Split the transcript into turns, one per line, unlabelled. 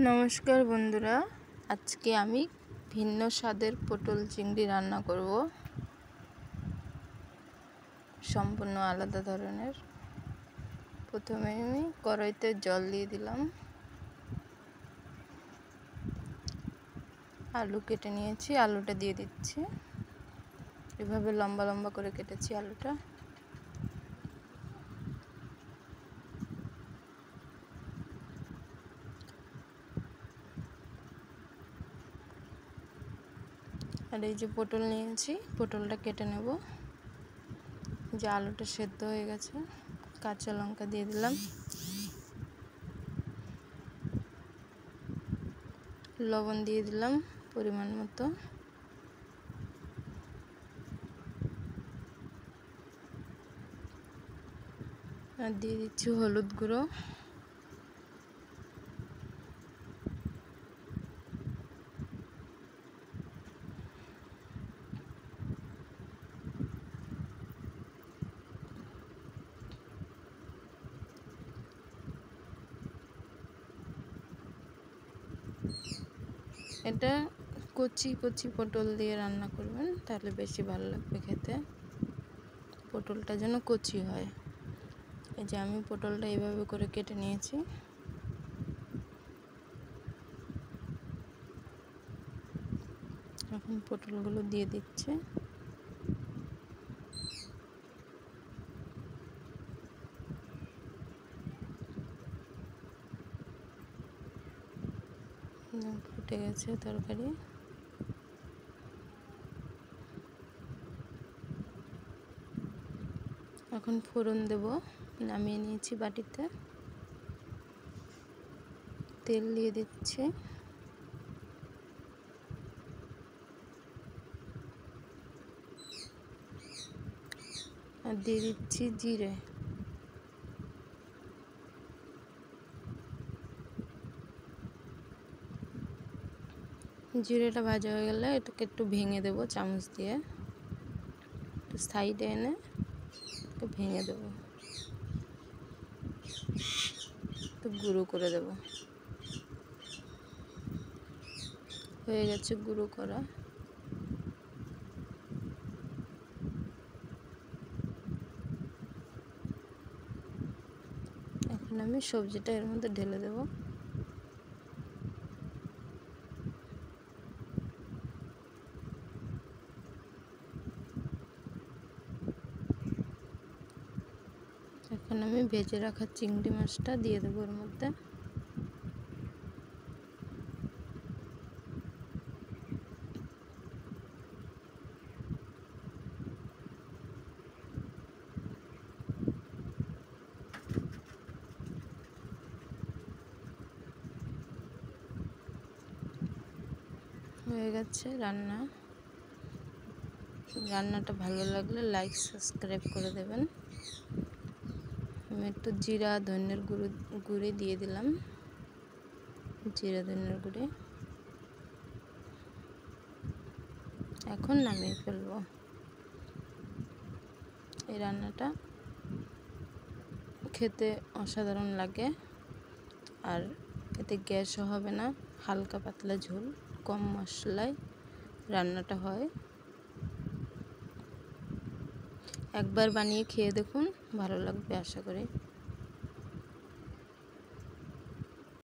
নমস্কার বন্ধুরা, আজকে আমি ভিন্ন স্বাদের পটল চিংড়ি রান্না করব। সম্পূর্ণ আলাদা ধরনের। প্রথমে আমি কড়াইতে জল দিয়ে দিলাম, আলু কেটে নিয়েছি, আলুটা দিয়ে দিচ্ছি। এভাবে লম্বা লম্বা করে কেটেছি আলুটা। আর এই যে পটল নিয়েছি, পটলটা কেটে নেব। যে আলুটা সেদ্ধ হয়ে গেছে, কাঁচা লঙ্কা দিয়ে দিলাম, লবণ দিয়ে দিলাম পরিমাণ মতো, আর দিয়ে দিচ্ছি হলুদ গুঁড়ো, এটা কচি কচি পটল দিয়ে রান্না করবেন, তাহলে বেশি ভালো লাগবে খেতে। পটলটা যেন কচি হয়। এই যে আমি পটলটা এইভাবে করে কেটে নিয়েছি। এখন পটলগুলো দিয়ে দিচ্ছে। ফুটে গেছে তরকারি। এখন ফোড়ন দেব। নামিয়ে নিয়েছি বাটিতে, তেল দিয়ে দিচ্ছি, আর দিয়ে দিচ্ছি জিরে। জিরেটা ভাজা হয়ে গেলে এটাকে একটু ভেঙে দেব চামচ দিয়ে, একটু সাইডে এনে একটু ভেঙে দেব, একটু গুঁড়ো করে দেব। হয়ে গেছে গুঁড়ো করা। এখন আমি সবজিটা এর মধ্যে ঢেলে দেব। এখন আমি ভেজে রাখা চিংড়ি মাছটা দিয়ে দেবো এর মধ্যে। হয়ে গেছে রান্না। রান্নাটা ভালো লাগলে লাইক সাবস্ক্রাইব করে দেবেন। আমি একটু জিরা ধনিয়ার গুঁড়ি দিয়ে দিলাম, জিরা ধনিয়ার গুঁড়ি। এখন নামিয়ে ফেলব। এই রান্নাটা খেতে অসাধারণ লাগে, আর এতে গ্যাসও হবে না। হালকা পাতলা ঝোল, কম মশলায় রান্নাটা হয়। একবার বানিয়ে খেয়ে দেখুন, ভালো লাগবে আশা করি।